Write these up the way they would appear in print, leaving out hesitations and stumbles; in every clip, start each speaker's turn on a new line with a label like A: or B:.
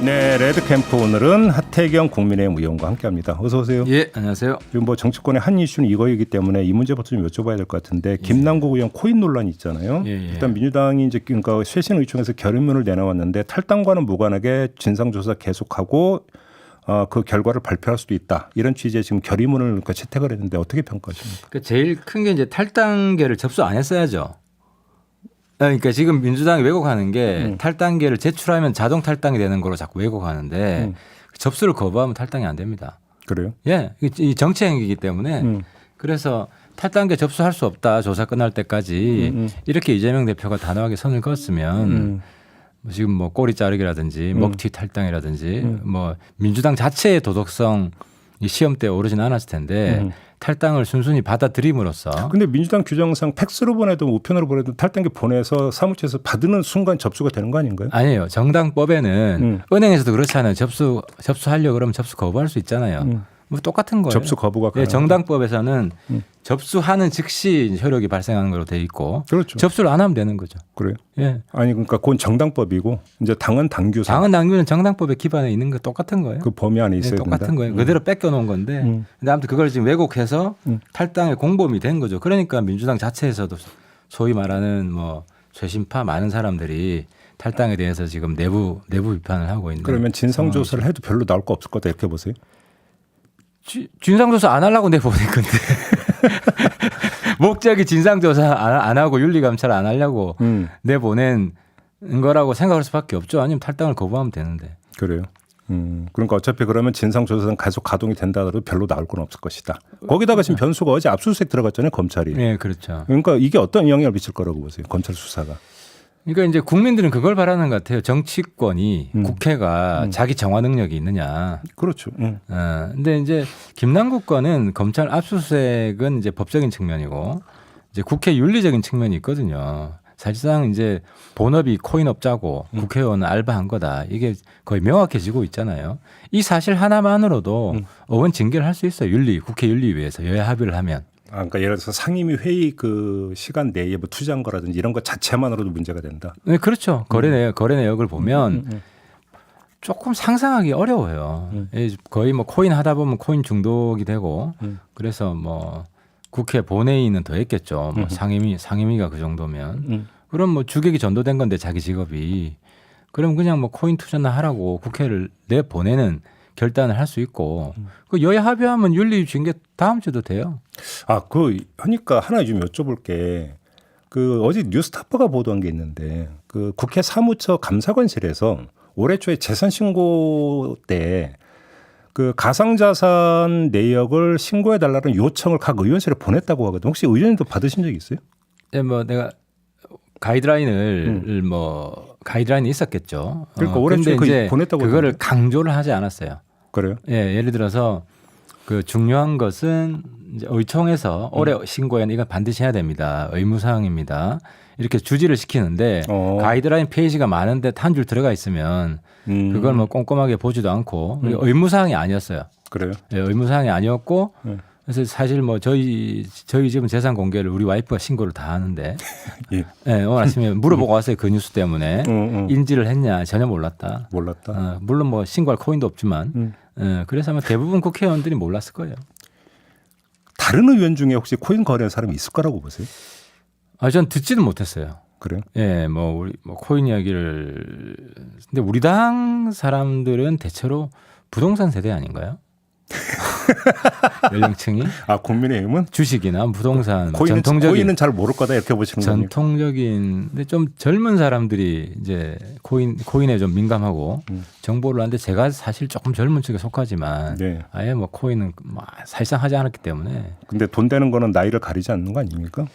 A: 네, 레드캠프 오늘은 하태경 국민의힘 의원과 함께합니다. 어서 오세요.
B: 예, 안녕하세요.
A: 지금 뭐 정치권의 한 이슈는 이거이기 때문에 이 문제부터 좀 여쭤봐야 될 것 같은데 김남국 의원 코인 논란이 있잖아요. 일단 민주당이 이제 그러니까 쇄신 의총에서 결의문을 내놓았는데 탈당과는 무관하게 진상조사 계속하고 그 결과를 발표할 수도 있다. 이런 취지의 지금 결의문을 채택을 했는데 어떻게 평가하십니까?
B: 그러니까 제일 큰 게 이제 탈당계를 접수 안 했어야죠. 그러니까 지금 민주당이 왜곡하는 게 탈당계를 제출하면 자동 탈당이 되는 거로 자꾸 왜곡하는데 접수를 거부하면 탈당이 안 됩니다.
A: 그래요?
B: 예, 이 정치 행위이기 때문에 그래서 탈당계 접수할 수 없다. 조사 끝날 때까지 이렇게 이재명 대표가 단호하게 선을 그었으면 지금 뭐 꼬리 자르기라든지 먹튀 탈당이라든지 뭐 민주당 자체의 도덕성 이 시험대에 오르진 않았을 텐데 탈당을 순순히 받아들임으로써.
A: 근데 민주당 규정상 팩스로 보내도 우편으로 보내도 탈당계 보내서 사무처에서 받는 순간 접수가 되는 거 아닌가요?
B: 아니에요. 정당법에는 은행에서도 그렇잖아요. 접수하려고 그러면 접수 거부할 수 있잖아요. 뭐 똑같은 거예요.
A: 접수 거부가 가능하죠.
B: 예, 정당법에서는 접수하는 즉시 효력이 발생하는 걸로 돼 있고
A: 그렇죠.
B: 접수를 안 하면 되는 거죠.
A: 그래요?
B: 예.
A: 아니 그러니까 그건 정당법이고 이제 당은 당규상
B: 당은 당규는 정당법에 기반해 있는 거 똑같은 거예요.
A: 그 범위 안에 있어야
B: 예, 똑같은
A: 된다.
B: 거예요. 그대로 뺏겨 놓은 건데 근데 아무튼 그걸 지금 왜곡해서 탈당의 공범이 된 거죠. 그러니까 민주당 자체에서도 소위 말하는 뭐 쇄신파 많은 사람들이 탈당에 대해서 지금 내부 비판을 하고 있는.
A: 그러면 진상조사를 해도 별로 나올 거 없을 거다 이렇게 보세요.
B: 진상조사 안 하려고 내보낸 건데 목적이 진상조사 안 하고 윤리감찰 안 하려고 내보낸 거라고 생각할 수밖에 없죠. 아니면 탈당을 거부하면 되는데.
A: 그래요. 그러니까 어차피 그러면 진상조사는 계속 가동이 된다 하더라도 별로 나올 건 없을 것이다. 거기다가 지금 변수가 어제 압수수색 들어갔잖아요. 검찰이.
B: 네, 그렇죠.
A: 그러니까 이게 어떤 영향을 미칠 거라고 보세요. 검찰 수사가.
B: 그러니까 이제 국민들은 그걸 바라는 것 같아요. 정치권이 국회가 자기 정화 능력이 있느냐.
A: 그렇죠.
B: 근데 이제 김남국 건은 검찰 압수수색은 이제 법적인 측면이고 이제 국회 윤리적인 측면이 있거든요. 사실상 이제 본업이 코인업자고 국회의원은 알바한 거다. 이게 거의 명확해지고 있잖아요. 이 사실 하나만으로도 의원 징계를 할 수 있어요. 국회 윤리위에서 여야 합의를 하면.
A: 그러니까 예를 들어서 상임위 회의 그 시간 내에 뭐 투자한 거라든지 이런 것 자체만으로도 문제가 된다.
B: 네, 그렇죠. 거래 내역을 보면 조금 상상하기 어려워요. 거의 뭐 코인 하다 보면 코인 중독이 되고 그래서 뭐 국회 본회의는 더 했겠죠. 뭐 상임위가 그 정도면 그럼 뭐 주객이 전도된 건데 자기 직업이 그럼 그냥 뭐 코인 투자나 하라고 국회를 내보내는 결단을 할 수 있고 그 여야 합의하면 윤리 징계 다음 주도 돼요.
A: 하니까 하나 좀 여쭤볼 게 그 어제 뉴스타파가 보도한 게 있는데 그 국회 사무처 감사관실에서 올해 초에 재산 신고 때 그 가상자산 내역을 신고해 달라는 요청을 각 의원실에 보냈다고 하거든요. 혹시 의원님도 받으신 적 있어요?
B: 네, 뭐 내가 가이드라인이 있었겠죠.
A: 그러니까 올해 초에
B: 이제
A: 보냈다고
B: 그거를
A: 하던데.
B: 강조를 하지 않았어요.
A: 그래요?
B: 예, 예를 들어서 그 중요한 것은 이제 의총에서 올해 신고에는 이건 반드시 해야 됩니다. 의무사항입니다. 이렇게 주지를 시키는데 가이드라인 페이지가 많은데 한 줄 들어가 있으면 그걸 뭐 꼼꼼하게 보지도 않고 의무사항이 아니었어요.
A: 그래요?
B: 예, 의무사항이 아니었고 그래서 사실 뭐 저희 집은 재산 공개를 우리 와이프가 신고를 다 하는데
A: 예.
B: 네, 오늘 아침에 물어보고 왔어요. 그 뉴스 때문에 인지를 했냐 전혀 몰랐다. 물론 뭐 신고할 코인도 없지만 그래서 아마 대부분 국회의원들이 몰랐을 거예요.
A: 다른 의원 중에 혹시 코인 거래한 사람이 있을 거라고 보세요?
B: 전 듣지는 못했어요.
A: 그래요?
B: 예, 우리 코인 이야기를 근데 우리 당 사람들은 대체로 부동산 세대 아닌가요? 연령층이
A: 국민의힘은
B: 주식이나 부동산
A: 코인은 잘 모를 거다 이렇게 보시는 거예요.
B: 전통적인 근데 좀 젊은 사람들이 이제 코인에 좀 민감하고 정보를 하는데 제가 사실 조금 젊은 쪽에 속하지만 아예 뭐 코인은 사실상 하지 않았기 때문에.
A: 근데 돈 되는 거는 나이를 가리지 않는 거 아닙니까?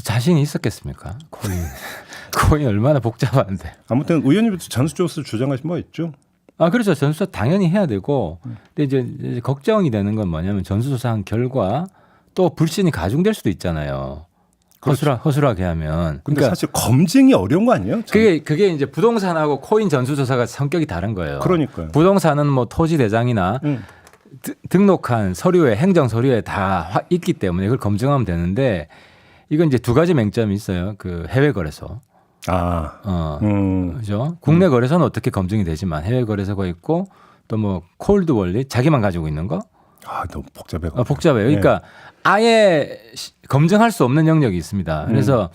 B: 자신이 있었겠습니까? 코인 얼마나 복잡한데.
A: 아무튼 의원님부터 전수조사 주장하신 바 있죠?
B: 그렇죠. 전수조사 당연히 해야 되고, 근데 이제 걱정이 되는 건 뭐냐면 전수조사한 결과 또 불신이 가중될 수도 있잖아요. 허술하게 하면.
A: 근데 그러니까 사실 검증이 어려운 거 아니에요?
B: 그게 이제 부동산하고 코인 전수조사가 성격이 다른 거예요.
A: 그러니까요.
B: 부동산은 뭐 토지 대장이나 등록한 서류에 행정 서류에 다 있기 때문에 그걸 검증하면 되는데 이건 이제 두 가지 맹점이 있어요. 그 해외 거래소. 그죠? 국내 거래소는 어떻게 검증이 되지만 해외 거래소가 있고 또 뭐 콜드 월릿 자기만 가지고 있는 거
A: 너무 복잡해.
B: 복잡해요. 그러니까 아예 검증할 수 없는 영역이 있습니다. 그래서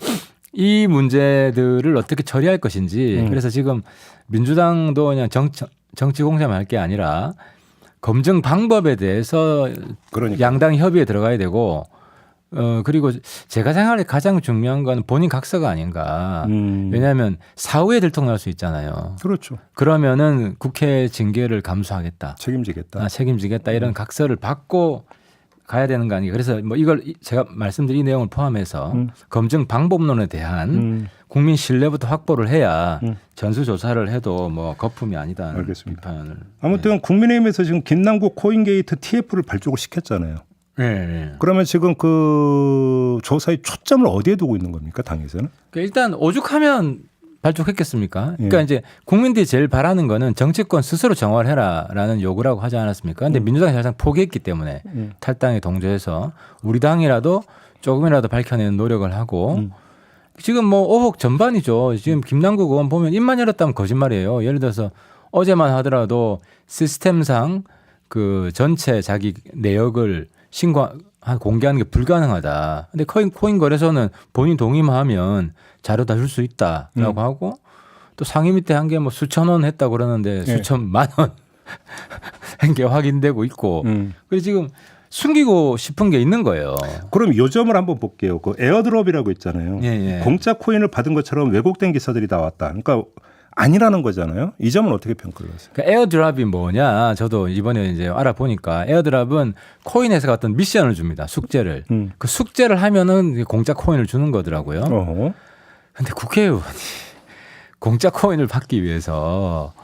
B: 이 문제들을 어떻게 처리할 것인지 그래서 지금 민주당도 그냥 정치 공세만 할 게 아니라 검증 방법에 대해서
A: 그러니까.
B: 양당 협의에 들어가야 되고 그리고 제가 생각할 때 가장 중요한 건 본인 각서가 아닌가. 왜냐하면 사후에 들통날 수 있잖아요.
A: 그렇죠.
B: 그러면은 국회 징계를 감수하겠다.
A: 책임지겠다.
B: 책임지겠다 이런 각서를 받고 가야 되는 거 아니에요. 그래서 뭐 이걸 제가 말씀드린 이 내용을 포함해서 검증 방법론에 대한 국민 신뢰부터 확보를 해야 전수조사를 해도 뭐 거품이 아니다.
A: 알겠습니다.
B: 비판을.
A: 아무튼 국민의힘에서 지금 김남국 코인게이트 TF를 발족을 시켰잖아요.
B: 네.
A: 그러면 지금 그 조사의 초점을 어디에 두고 있는 겁니까, 당에서는?
B: 그러니까 일단 오죽하면 발족했겠습니까? 그러니까 이제 국민들이 제일 바라는 거는 정치권 스스로 정화를 해라라는 요구라고 하지 않았습니까? 근데 민주당이 사실상 포기했기 때문에 탈당에 동조해서 우리 당이라도 조금이라도 밝혀내는 노력을 하고 지금 뭐 의혹 전반이죠. 지금 김남국 의원 보면 입만 열었다면 거짓말이에요. 예를 들어서 어제만 하더라도 시스템상 그 전체 자기 내역을 공개하는 게 불가능하다. 근데 코인 거래소는 본인 동의만 하면 자료 다 줄 수 있다라고 하고 또 상위 밑에 한 게 뭐 수천 원 했다고 그러는데 수천만 원 한 게 확인되고 있고 그래서 지금 숨기고 싶은 게 있는 거예요.
A: 그럼 요 점을 한번 볼게요. 그 에어드롭이라고 있잖아요. 공짜 코인을 받은 것처럼 왜곡된 기사들이 나왔다. 그러니까 아니라는 거잖아요. 이 점은 어떻게 평가를 하세요?
B: 그러니까 에어드랍이 뭐냐? 저도 이번에 이제 알아보니까 에어드랍은 코인에서 어떤 미션을 줍니다. 숙제를. 그 숙제를 하면은 공짜 코인을 주는 거더라고요. 근데 국회의원이 공짜 코인을 받기 위해서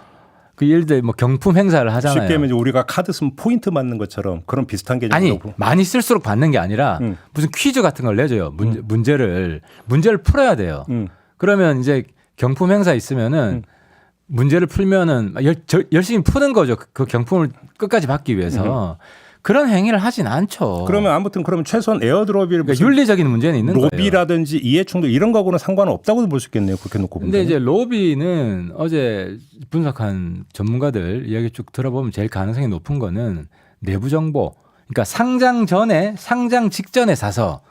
B: 그 예를 들어 뭐 경품 행사를 하잖아요.
A: 쉽게 하면 우리가 카드 쓰면 포인트 맞는 것처럼 그런 비슷한 개념으로.
B: 아니 많이 쓸수록 받는 게 아니라 무슨 퀴즈 같은 걸 내줘요. 문제를 풀어야 돼요. 그러면 이제 경품 행사 있으면은 문제를 풀면은 열심히 푸는 거죠. 그 경품을 끝까지 받기 위해서. 그런 행위를 하진 않죠.
A: 그러면 아무튼 그러면 최소한 에어드롭이
B: 그러니까 윤리적인 문제는 있는 거예요.
A: 로비라든지 이해충돌 이런 거하고는 상관은 없다고도 볼 수 있겠네요. 그렇게 놓고 보면.
B: 근데 이제 로비는 어제 분석한 전문가들 이야기 쭉 들어보면 제일 가능성이 높은 거는 내부 정보. 그러니까 상장 전에 상장 직전에 사서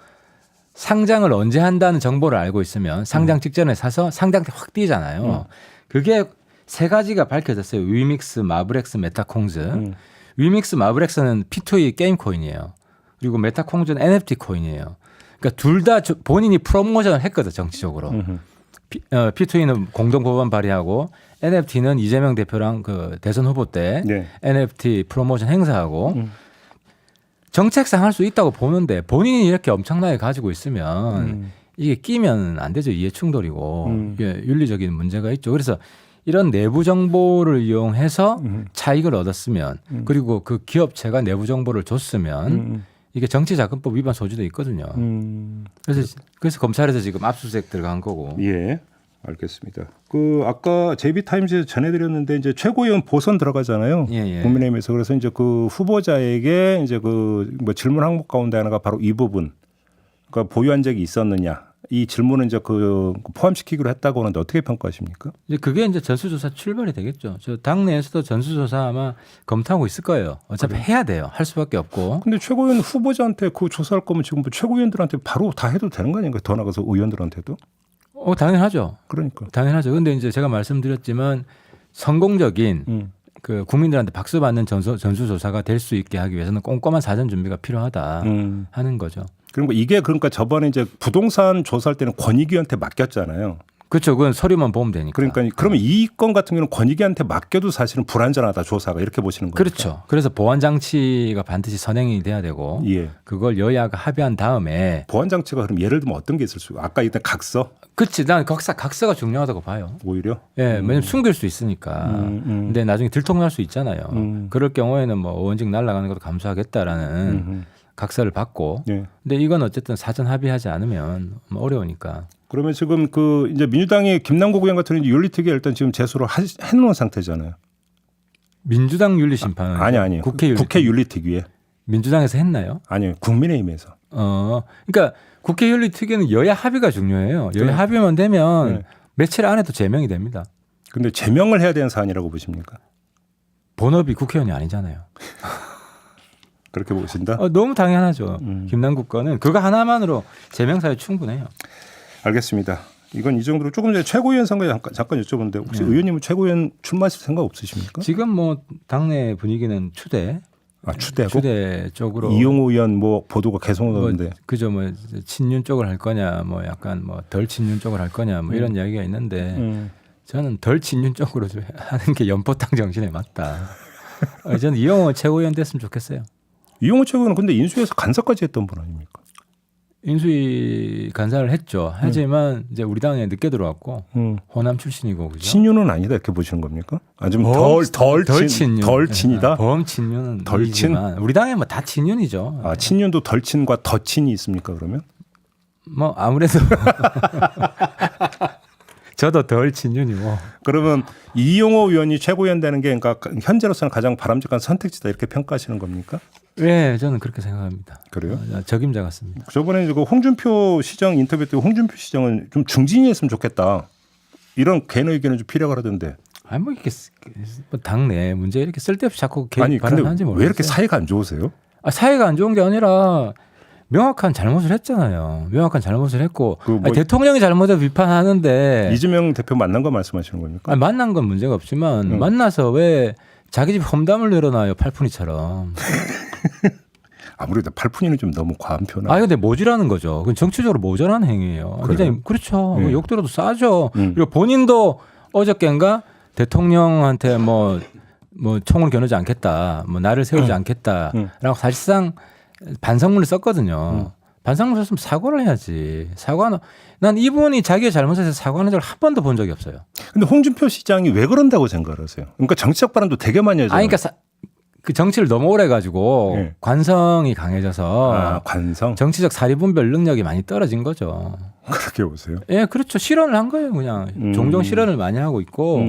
B: 상장을 언제 한다는 정보를 알고 있으면 상장 직전에 사서 상장 때 확 뛰잖아요. 그게 세 가지가 밝혀졌어요. 위믹스, 마블엑스, 메타콩즈. 위믹스, 마블엑스는 P2E 게임 코인이에요. 그리고 메타콩즈는 NFT 코인이에요. 그러니까 둘 다 본인이 프로모션을 했거든 정치적으로. P2E는 공동 법안 발의하고 NFT는 이재명 대표랑 그 대선 후보 때 NFT 프로모션 행사하고 정책상 할 수 있다고 보는데 본인이 이렇게 엄청나게 가지고 있으면 이게 끼면 안 되죠. 이해충돌이고 이게 윤리적인 문제가 있죠. 그래서 이런 내부 정보를 이용해서 차익을 얻었으면 그리고 그 기업체가 내부 정보를 줬으면 이게 정치자금법 위반 소지도 있거든요. 그래서 검찰에서 지금 압수수색 들어간 거고.
A: 예, 알겠습니다. 그 아까 JB타임즈에서 전해드렸는데 이제 최고위원 보선 들어가잖아요. 국민의힘에서. 그래서 이제 그 후보자에게 이제 그 뭐 질문 항목 가운데 하나가 바로 이 부분. 그러니까 보유한 적이 있었느냐. 이 질문은 이제 그 포함시키기로 했다고 하는데 어떻게 평가하십니까?
B: 이제 그게 이제 전수조사 출발이 되겠죠. 저 당내에서도 전수조사 아마 검토하고 있을 거예요. 어차피 해야 돼요. 할 수밖에 없고.
A: 근데 최고위원 후보자한테 그 조사할 거면 지금 뭐 최고위원들한테 바로 다 해도 되는 거 아닌가요? 더 나가서 의원들한테도?
B: 당연하죠.
A: 그러니까.
B: 당연하죠. 근데 이제 제가 말씀드렸지만 성공적인 그 국민들한테 박수 받는 전수조사가 될 수 있게 하기 위해서는 꼼꼼한 사전 준비가 필요하다 하는 거죠.
A: 그리고 이게 그러니까 저번에 이제 부동산 조사할 때는 권익위한테 맡겼잖아요.
B: 그렇죠. 그건 서류만 보면 되니까.
A: 그러니까 그러면 이 건 같은 경우는 권익위한테 맡겨도 사실은 불안전하다 조사가 이렇게 보시는 거죠.
B: 그렇죠. 그래서 보안 장치가 반드시 선행이 돼야 되고 그걸 여야가 합의한 다음에
A: 보안 장치가 그럼 예를 들면 어떤 게 있을 수? 아까 일단 각서.
B: 그렇지. 난 각서가 중요하다고 봐요.
A: 오히려.
B: 왜냐면 숨길 수 있으니까. 근데 나중에 들통날 수 있잖아요. 그럴 경우에는 뭐 의원직 날아가는 것도 감수하겠다라는 각서를 받고. 근데 이건 어쨌든 사전 합의하지 않으면 어려우니까.
A: 그러면 지금 그 이제 민주당의 김남국 의원 같은 경우는 윤리특위 일단 지금 제소를 해놓은 상태잖아요.
B: 민주당 윤리심판은
A: 아니 국회 윤리특위에
B: 민주당에서 했나요?
A: 아니요, 국민의힘에서.
B: 그러니까 국회 윤리특위는 여야 합의가 중요해요. 여야 합의만 되면 며칠 안에도 제명이 됩니다.
A: 근데 제명을 해야 되는 사안이라고 보십니까?
B: 본업이 국회의원이 아니잖아요.
A: 그렇게 보신다?
B: 너무 당연하죠. 김남국 건은 그거 하나만으로 제명 사유 충분해요.
A: 알겠습니다. 이건 이 정도로 조금 전에 최고위원 선거에 잠깐 여쭤보는데 혹시 의원님은 최고위원 출마하실 생각 없으십니까?
B: 지금 뭐 당내 분위기는 추대 쪽으로
A: 이용호 의원 뭐 보도가 계속 나오는데
B: 그죠 뭐 친윤 쪽을 할 거냐 뭐 약간 뭐 덜 친윤 쪽을 할 거냐 뭐 이런 이야기가 있는데 저는 덜 친윤 쪽으로 좀 하는 게 연포탕 정신에 맞다. 저는 이용호 최고위원 됐으면 좋겠어요.
A: 이용호 최고위원은 근데 인수위에서 간사까지 했던 분 아닙니까?
B: 인수위 간사를 했죠. 하지만 이제 우리 당에 늦게 들어왔고 호남 출신이고 그죠.
A: 친윤은 아니다 이렇게 보시는 겁니까? 아좀
B: 덜 친윤.
A: 덜 친이다.
B: 범 친윤은
A: 덜 친.
B: 우리 당에 뭐 다 친윤이죠.
A: 아 친윤도 덜 친과 더 친이 있습니까 그러면?
B: 뭐 아무래도 저도 덜 친윤이고.
A: 그러면 이용호 의원이 최고위원 되는 게 그러니까 현재로서는 가장 바람직한 선택지다 이렇게 평가하시는 겁니까?
B: 네, 저는 그렇게 생각합니다.
A: 그래요?
B: 적임자 같습니다.
A: 저번에 그 홍준표 시장 인터뷰 때 홍준표 시장은 좀 중진이었으면 좋겠다. 이런 개인 의견은 좀 필요가 하던데.
B: 아니 뭐 이렇게 뭐 당내 문제 이렇게 쓸데없이 자꾸 개입
A: 아니 근데
B: 발언하는지 모르겠어요.
A: 왜 이렇게 사이가 안 좋으세요?
B: 사이가 안 좋은 게 아니라 명확한 잘못을 했잖아요. 명확한 잘못을 했고
A: 그 뭐
B: 아니, 대통령이 잘못해서 비판하는데
A: 이재명 대표 만난 거 말씀하시는 겁니까?
B: 아니, 만난 건 문제가 없지만 만나서 왜 자기 집 험담을 늘어나요 팔푼이처럼.
A: 아무래도 팔푼이는 좀 너무 과한 표나.
B: 근데 모질하는 거죠. 그건 정치적으로 모자란 행위예요. 굉장히 그렇죠.
A: 네.
B: 욕들어도 싸죠. 그리고 본인도 어저께인가 대통령한테 뭐 총을 겨누지 않겠다, 뭐 나를 세우지 않겠다라고 사실상 반성문을 썼거든요. 반성문을 썼으면 사과를 해야지. 난 이분이 자기의 잘못에서 사과하는 적을 한 번도 본 적이 없어요.
A: 근데 홍준표 시장이 왜 그런다고 생각을 하세요? 그러니까 정치적 발언도 되게 많이 하잖아요.
B: 그러니까 그 정치를 너무 오래 가지고
A: 네.
B: 관성이 강해져서
A: 관성
B: 정치적 사리분별 능력이 많이 떨어진 거죠.
A: 그렇게 보세요.
B: 예, 그렇죠. 실언을 한 거예요, 그냥. 종종 실언을 많이 하고 있고.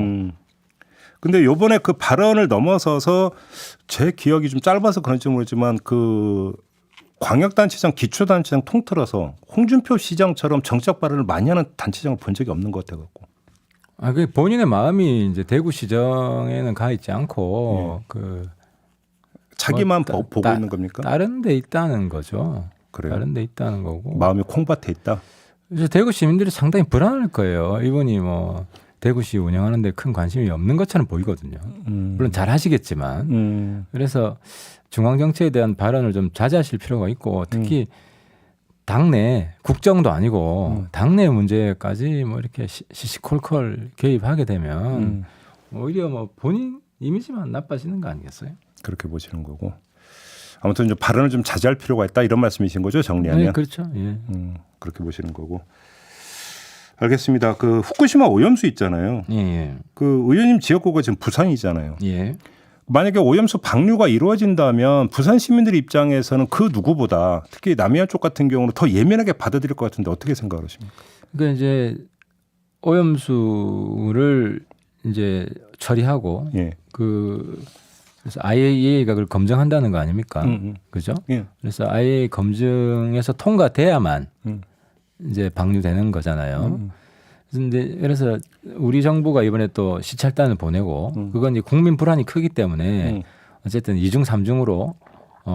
A: 근데 요번에 그 발언을 넘어서서 제 기억이 좀 짧아서 그런지 모르지만 그 광역단체장, 기초단체장 통틀어서 홍준표 시장처럼 정치적 발언을 많이 하는 단체장을 본 적이 없는 것 같아갖고.
B: 그 본인의 마음이 이제 대구시정에는 가 있지 않고 그
A: 자기만 보고 있는 겁니까?
B: 다른 데 있다는 거죠.
A: 그래요?
B: 다른 데 있다는 거고.
A: 마음이 콩밭에 있다.
B: 그래서 대구 시민들이 상당히 불안할 거예요. 이분이 뭐 대구시 운영하는데 큰 관심이 없는 것처럼 보이거든요. 물론 잘 하시겠지만. 그래서 중앙 정치에 대한 발언을 좀 자제하실 필요가 있고 특히 당내 국정도 아니고 당내 문제까지 뭐 이렇게 시시콜콜 개입하게 되면 오히려 뭐 본인 이미지만 나빠지는 거 아니겠어요?
A: 그렇게 보시는 거고. 아무튼 좀 발언을 좀 자제할 필요가 있다 이런 말씀이신 거죠, 정리하면.
B: 네, 그렇죠. 예.
A: 그렇게 보시는 거고. 알겠습니다. 그 후쿠시마 오염수 있잖아요.
B: 예.
A: 그 의원님 지역구가 지금 부산이잖아요.
B: 예.
A: 만약에 오염수 방류가 이루어진다면 부산 시민들 입장에서는 그 누구보다 특히 남해안 쪽 같은 경우는 더 예민하게 받아들일 것 같은데 어떻게 생각하십니까?
B: 그러니까 이제 오염수를 이제 처리하고
A: 예.
B: 그래서 IAEA가 그걸 검증한다는 거 아닙니까? 그죠?
A: 예.
B: 그래서 IAEA 검증에서 통과돼야만 이제 방류되는 거잖아요. 그래서 우리 정부가 이번에 또 시찰단을 보내고 그건 이제 국민 불안이 크기 때문에 어쨌든 2중 3중으로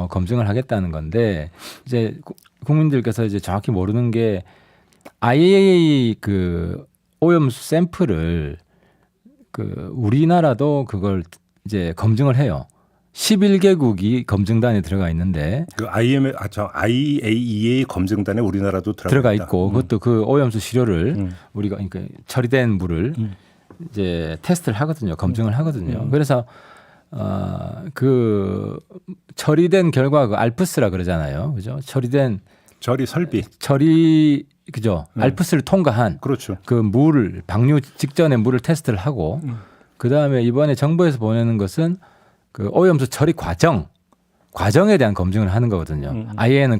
B: 검증을 하겠다는 건데 이제 국민들께서 이제 정확히 모르는 게 IAEA 그 오염수 샘플을 그 우리나라도 그걸 이제 검증을 해요. 11개국이 검증단에 들어가 있는데
A: 그 IAEA 검증단에 우리나라도 들어가
B: 있고 그것도 그 오염수 시료를 우리가 그러니까 처리된 물을 이제 테스트를 하거든요. 검증을 하거든요. 그래서 그 처리된 결과 그 알프스라 그러잖아요. 그죠?
A: 처리 설비.
B: 그죠? 알프스를 통과한
A: 그렇죠.
B: 그 물을 방류 직전에 물을 테스트를 하고 그다음에 이번에 정부에서 보내는 것은 그 오염수 처리 과정에 대한 검증을 하는 거거든요. IAEA는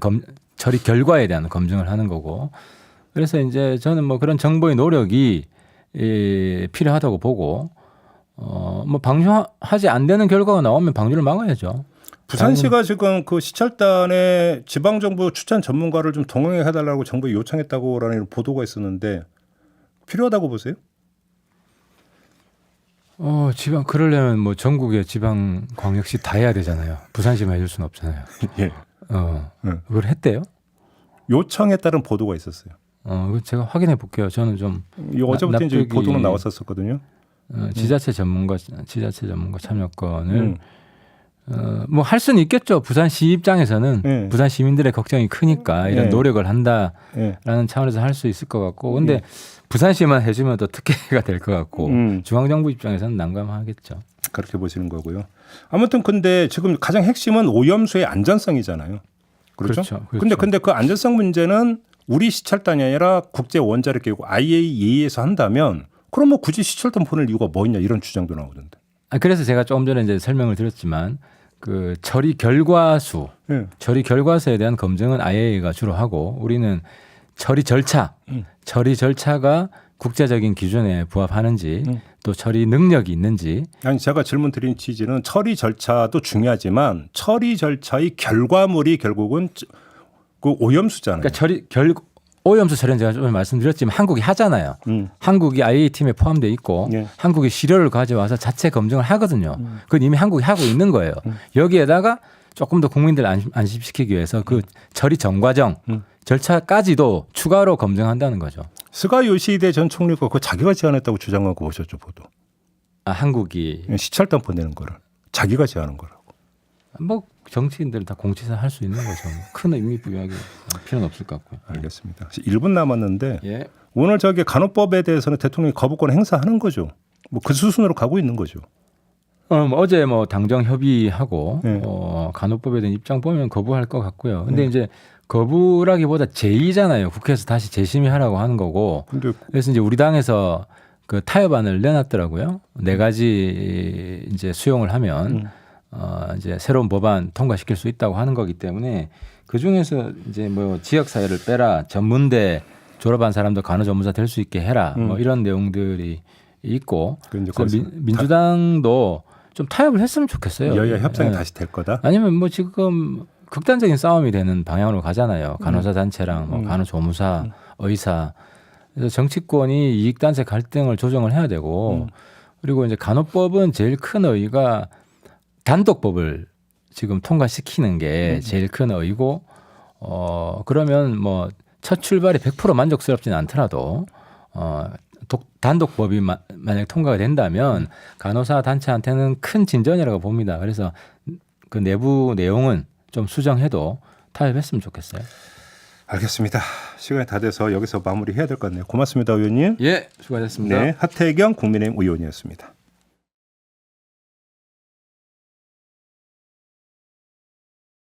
B: 처리 결과에 대한 검증을 하는 거고. 그래서 이제 저는 뭐 그런 정부의 노력이 필요하다고 보고 뭐 방류하지 안 되는 결과가 나오면 방류를 막아야죠.
A: 부산시가 지금 그 시찰단에 지방정부 추천 전문가를 좀 동행해 달라고 정부에 요청했다고라는 보도가 있었는데 필요하다고 보세요?
B: 지방 그러려면 뭐 전국의 지방 광역시 다 해야 되잖아요. 부산시만 해줄 수는 없잖아요.
A: 예.
B: 그걸 했대요?
A: 요청에 따른 보도가 있었어요.
B: 그거 제가 확인해 볼게요. 저는 좀
A: 어제부터 이제
B: 납득이-
A: 보도는 나왔었거든요.
B: 지자체 전문가 참여권을 뭐 할 수는 있겠죠. 부산시 입장에서는
A: 네.
B: 부산 시민들의 걱정이 크니까 이런
A: 네.
B: 노력을 한다라는
A: 예.
B: 차원에서 할 수 있을 것 같고, 근데 부산시만 해주면 또 특혜가 될 것 같고 중앙정부 입장에서는 난감하겠죠.
A: 그렇게 보시는 거고요. 아무튼 근데 지금 가장 핵심은 오염수의 안전성이잖아요. 그렇죠?
B: 그렇죠.
A: 근데 그 안전성 문제는 우리 시찰단이 아니라 국제 원자력 기구 IAEA에서 한다면 그럼 뭐 굳이 시찰단 보낼 이유가 뭐 있냐 이런 주장도 나오던데.
B: 그래서 제가 조금 전에 이제 설명을 드렸지만 그 처리 결과수, 처리 결과수에 대한 검증은 IAEA가 주로 하고 우리는 처리 절차가 국제적인 기준에 부합하는지 또 처리 능력이 있는지.
A: 아니 제가 질문 드린 취지는 처리 절차도 중요하지만 처리 절차의 결과물이 결국은 그 오염수잖아요.
B: 그러니까 오염수 처리는 제가 좀 말씀드렸지만 한국이 하잖아요. 한국이 IAEA 팀에 포함되어 있고 한국이 시료를 가져와서 자체 검증을 하거든요. 그건 이미 한국이 하고 있는 거예요. 여기에다가 조금 더 국민들 안심시키기 위해서 그 처리 전과정 절차까지도 추가로 검증한다는 거죠.
A: 스가 요시히데 전 총리가 그 자기가 제안했다고 주장하고 오셨죠 보도.
B: 한국이
A: 시찰단 보내는 거를 자기가 제안한 거라고.
B: 뭐 정치인들은 다 공치사 할 수 있는 거죠. 큰 의미 부여하기 필요는 없을 것 같고요.
A: 알겠습니다. 1분 남았는데
B: 예.
A: 오늘 저기 간호법에 대해서는 대통령이 거부권 행사하는 거죠. 뭐 그 수순으로 가고 있는 거죠.
B: 어제 뭐 당정 협의하고
A: 네.
B: 간호법에 대한 입장 보면 거부할 것 같고요. 근데 이제 거부라기보다 제의잖아요. 국회에서 다시 재심의하라고 하는 거고.
A: 근데
B: 그래서 이제 우리 당에서 그 타협안을 내놨더라고요. 4가지 이제 수용을 하면 이제 새로운 법안 통과시킬 수 있다고 하는 거기 때문에 그 중에서 이제 뭐 지역 사회를 빼라, 전문대 졸업한 사람도 간호전문사 될 수 있게 해라, 뭐 이런 내용들이 있고. 그래서 민주당도 좀 타협을 했으면 좋겠어요.
A: 여야 협상이 다시 될 거다.
B: 아니면 뭐 지금 극단적인 싸움이 되는 방향으로 가잖아요. 간호사 단체랑 뭐 간호조무사, 의사. 그래서 정치권이 이익단체 갈등을 조정을 해야 되고 그리고 이제 간호법은 제일 큰 의의가 단독법을 지금 통과시키는 게 제일 큰 의의고 그러면 뭐 첫 출발이 100% 만족스럽지는 않더라도 단독법이 만약 통과가 된다면 간호사 단체한테는 큰 진전이라고 봅니다. 그래서 그 내부 내용은 좀 수정해도 타협했으면 좋겠어요.
A: 알겠습니다. 시간이 다 돼서 여기서 마무리해야 될 것 같네요. 고맙습니다, 의원님.
B: 예, 수고하셨습니다.
A: 네, 하태경 국민의힘 의원이었습니다.